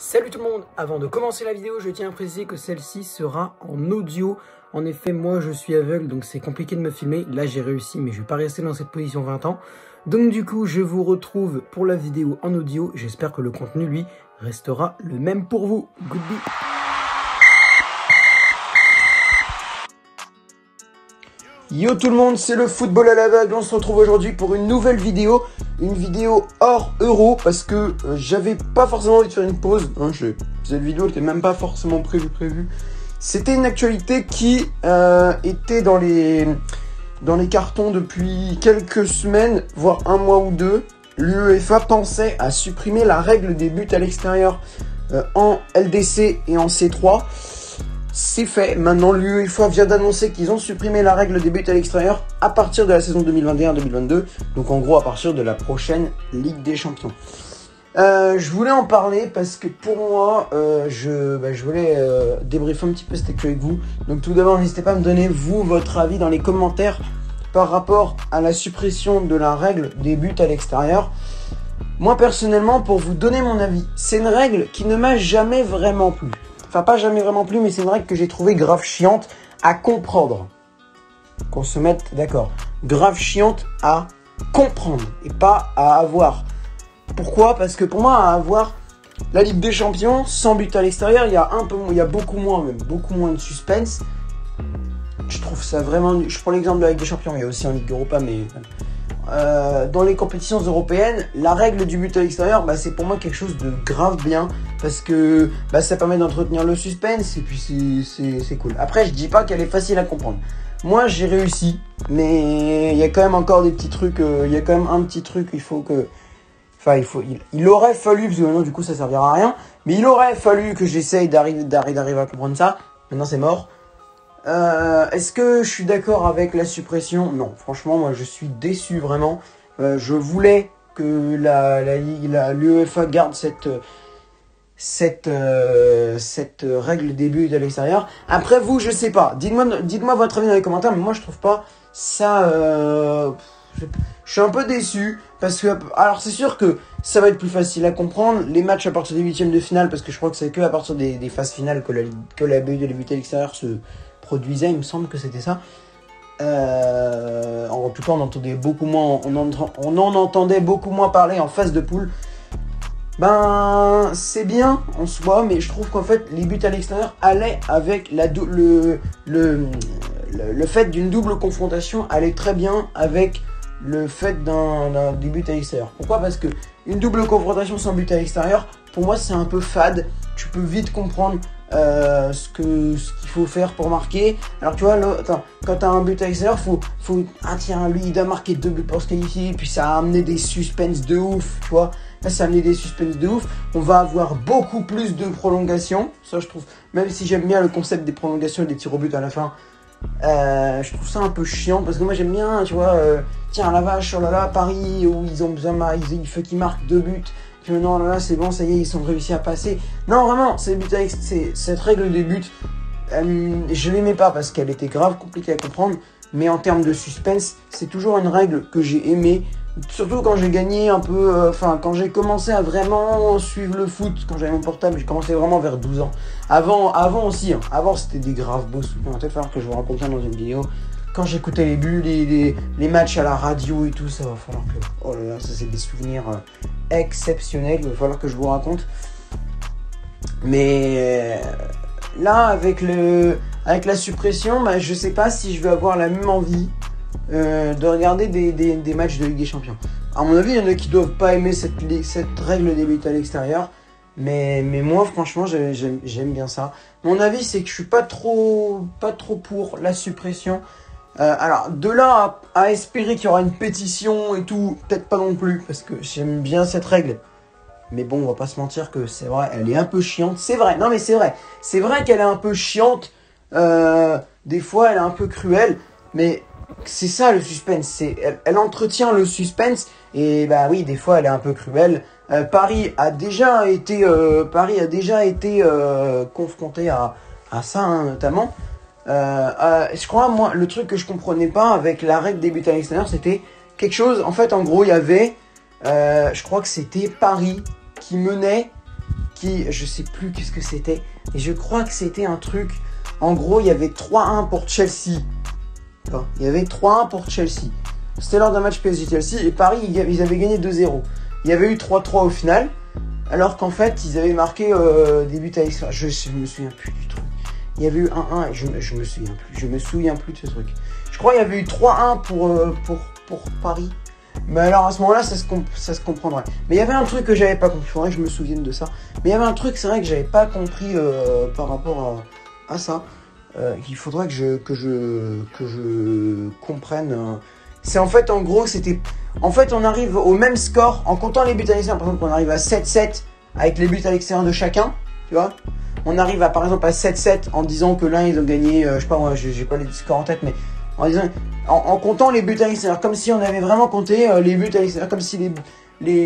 Salut tout le monde, avant de commencer la vidéo, je tiens à préciser que celle-ci sera en audio. En effet, moi je suis aveugle, donc c'est compliqué de me filmer. Là j'ai réussi, mais je vais pas rester dans cette position 20 ans. Donc du coup, je vous retrouve pour la vidéo en audio. J'espère que le contenu, lui, restera le même pour vous. Goodbye. Yo tout le monde, c'est le football à l'aveugle. On se retrouve aujourd'hui pour une nouvelle vidéo. Une vidéo hors euro parce que j'avais pas forcément envie de faire une pause. Cette vidéo n'était même pas forcément prévue. C'était une actualité qui était dans les cartons depuis quelques semaines, voire un mois ou deux. L'UEFA pensait à supprimer la règle des buts à l'extérieur en LDC et en C3. C'est fait. Maintenant, l'UEFA vient d'annoncer qu'ils ont supprimé la règle des buts à l'extérieur à partir de la saison 2021-2022. Donc, en gros, à partir de la prochaine Ligue des Champions. Je voulais en parler parce que pour moi, je voulais débriefer un petit peu cette actu avec vous. Donc, tout d'abord, n'hésitez pas à me donner, vous, votre avis dans les commentaires par rapport à la suppression de la règle des buts à l'extérieur. Moi, personnellement, pour vous donner mon avis, c'est une règle qui ne m'a jamais vraiment plu. Enfin, pas jamais vraiment plu, mais c'est une règle que j'ai trouvée grave chiante à comprendre. Qu'on se mette d'accord. Grave chiante à comprendre et pas à avoir. Pourquoi ? Parce que pour moi, à avoir la Ligue des Champions, sans but à l'extérieur, il y a beaucoup moins de suspense. Je trouve ça vraiment... Je prends l'exemple de la Ligue des Champions, il y a aussi en Ligue Europa, mais... dans les compétitions européennes, la règle du but à l'extérieur, c'est pour moi quelque chose de grave bien parce que ça permet d'entretenir le suspense et puis c'est cool. Après, je dis pas qu'elle est facile à comprendre. Moi, j'ai réussi, mais il y a quand même encore des petits trucs. Il y a quand même un petit truc. Il aurait fallu, parce que maintenant du coup ça servira à rien, mais il aurait fallu que j'essaye d'arriver à comprendre ça. Maintenant, c'est mort. Est-ce que je suis d'accord avec la suppression ? Non, franchement, moi je suis déçu vraiment. Je voulais que l'UEFA garde cette règle des buts à l'extérieur. Après vous, je sais pas. Dites-moi votre avis dans les commentaires, mais moi je trouve pas ça. Je suis un peu déçu parce que alors c'est sûr que ça va être plus facile à comprendre les matchs à partir des huitièmes de finale parce que je crois que c'est que à partir des phases finales que la buts à l'extérieur se produisait, il me semble que c'était ça. En tout cas, on entendait beaucoup moins, on en entendait beaucoup moins parler en phase de poule. C'est bien en soi, mais je trouve qu'en fait, les buts à l'extérieur allaient avec le fait d'une double confrontation allait très bien avec le fait des buts à l'extérieur. Pourquoi ? Parce que une double confrontation sans but à l'extérieur, pour moi, c'est un peu fade. Tu peux vite comprendre ce qu'il faut faire pour marquer. Alors tu vois, là, quand tu as un but à l'extérieur, ah tiens, lui il doit marquer 2 buts pour se qualifier, puis ça a amené des suspens de ouf, tu vois. Là, ça a amené des suspens de ouf. On va avoir beaucoup plus de prolongations. Ça, je trouve, même si j'aime bien le concept des prolongations et des tirs au but à la fin, je trouve ça un peu chiant parce que moi j'aime bien, tu vois, tiens la vache, oh là là, Paris où ils ont besoin, il faut qu'ils marquent 2 buts. Puis maintenant là c'est bon, ça y est, ils ont réussi à passer. Non vraiment, cette règle des buts, je l'aimais pas parce qu'elle était grave compliquée à comprendre. Mais en termes de suspense, c'est toujours une règle que j'ai aimée. Surtout quand j'ai gagné un peu, quand j'ai commencé à vraiment suivre le foot, quand j'avais mon portable, j'ai commencé vraiment vers 12 ans. Avant aussi, hein. Avant c'était des graves beaux souvenirs. Peut-être falloir que je vous raconte ça dans une vidéo. Quand j'écoutais les buts, les matchs à la radio et tout, ça va falloir que... Oh là là, ça c'est des souvenirs exceptionnels, il va falloir que je vous raconte. Mais là, avec la suppression, je sais pas si je vais avoir la même envie de regarder des matchs de Ligue des Champions. À mon avis, il y en a qui doivent pas aimer cette règle des buts à l'extérieur. Mais moi, franchement, j'aime bien ça. Mon avis, c'est que je suis pas trop pour la suppression. Alors, de là à espérer qu'il y aura une pétition et tout, peut-être pas non plus, parce que j'aime bien cette règle. Mais bon, on va pas se mentir que c'est vrai, elle est un peu chiante. C'est vrai, non mais c'est vrai. C'est vrai qu'elle est un peu chiante. Des fois, elle est un peu cruelle. Mais c'est ça le suspense. Elle entretient le suspense. Et oui, des fois, elle est un peu cruelle. Paris a déjà été confronté à ça, hein, notamment. Je crois, moi, le truc que je comprenais pas avec la règle des buts à l'extérieur, c'était quelque chose. En fait, en gros, il y avait, je crois que c'était Paris qui menait qui, je sais plus qu'est-ce que c'était, et je crois que c'était un truc, en gros, il y avait 3-1 pour Chelsea. Enfin, il y avait 3-1 pour Chelsea. C'était lors d'un match PSG-Chelsea, et Paris, ils avaient gagné 2-0. Il y avait eu 3-3 au final, alors qu'en fait, ils avaient marqué des buts à l'extra. Je me souviens plus du truc. Il y avait eu 1-1, et je me souviens plus. Je me souviens plus de ce truc. Je crois qu'il y avait eu 3-1 pour Paris. Mais alors à ce moment-là, ça se comprendrait. Mais il y avait un truc que j'avais pas compris. Il faudrait que je me souvienne de ça. Mais il y avait un truc, c'est vrai que j'avais pas compris par rapport à ça. Il faudrait que je comprenne. C'est en fait, en gros, c'était. En fait, on arrive au même score en comptant les buts à l'extérieur. Par exemple, on arrive à 7-7 avec les buts à l'extérieur de chacun. Tu vois. On arrive à, par exemple, à 7-7 en disant que l'un, ils ont gagné. Je sais pas, moi, j'ai pas les scores en tête, mais. En comptant les buts à l'extérieur, comme si on avait vraiment compté les buts à l'extérieur, comme si les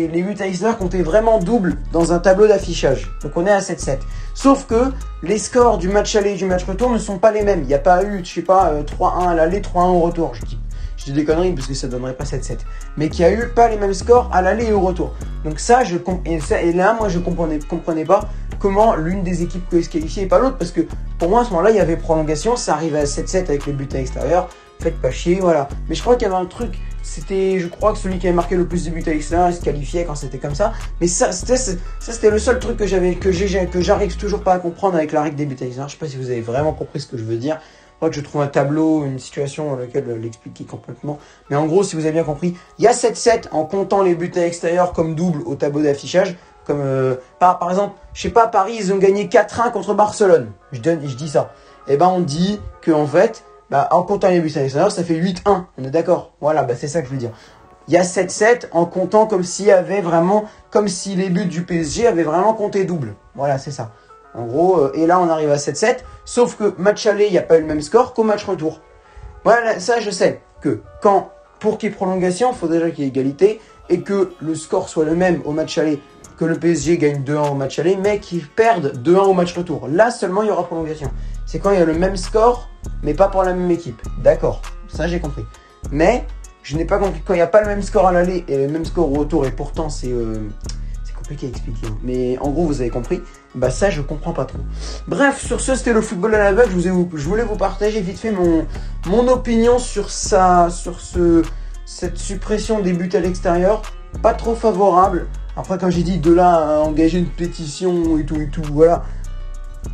buts à l'extérieur comptaient vraiment double dans un tableau d'affichage. Donc on est à 7-7. Sauf que les scores du match aller et du match retour ne sont pas les mêmes. Il n'y a pas eu, je sais pas, 3-1 à l'aller, 3-1 au retour. Je dis des conneries parce que ça donnerait pas 7-7. Mais qu'il n'y a eu pas les mêmes scores à l'aller et au retour. Donc ça, et là, moi, je comprenais pas comment l'une des équipes pouvait se qualifier et pas l'autre. Parce que pour moi, à ce moment-là, il y avait prolongation. Ça arrivait à 7-7 avec les buts à l'extérieur. Faites pas chier, voilà. Mais je crois qu'il y avait un truc, c'était, je crois que celui qui avait marqué le plus de buts à l'extérieur, il se qualifiait quand c'était comme ça. Mais ça, c'était le seul truc que j'arrive toujours pas à comprendre avec la règle des buts à l'extérieur. Je sais pas si vous avez vraiment compris ce que je veux dire. Je crois que je trouve un tableau, une situation dans laquelle l'expliquer complètement. Mais en gros, si vous avez bien compris, il y a 7-7 en comptant les buts à l'extérieur comme double au tableau d'affichage. Comme par exemple, je sais pas, Paris, ils ont gagné 4-1 contre Barcelone. Je dis ça. Et ben on dit que en fait, en comptant les buts à l'extérieur, ça fait 8-1. On est d'accord? Voilà, c'est ça que je veux dire. Il y a 7-7 en comptant comme si les buts du PSG avaient vraiment compté double. Voilà, c'est ça. En gros, et là on arrive à 7-7. Sauf que match aller, il n'y a pas eu le même score qu'au match retour. Voilà, ça je sais que pour qu'il y ait prolongation, il faut déjà qu'il y ait égalité et que le score soit le même au match aller, que le PSG gagne 2-1 au match aller, mais qu'il perde 2-1 au match retour. Là seulement il y aura prolongation. C'est quand il y a le même score, mais pas pour la même équipe. D'accord, ça j'ai compris. Mais je n'ai pas compris quand il n'y a pas le même score à l'aller et le même score au retour, et pourtant c'est compliqué à expliquer. Mais en gros, vous avez compris. Ça, je comprends pas trop. Bref, sur ce, c'était le football à l'aveugle. Je voulais vous partager vite fait mon opinion sur cette suppression des buts à l'extérieur. Pas trop favorable. Après, comme j'ai dit, de là à engager une pétition et tout, voilà.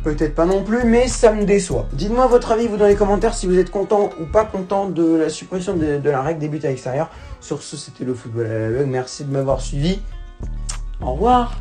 Peut-être pas non plus, mais ça me déçoit. Dites-moi votre avis, vous, dans les commentaires, si vous êtes content ou pas content de la suppression de la règle des buts à l'extérieur. Sur ce, c'était le football à l'aveugle. Merci de m'avoir suivi. Au revoir.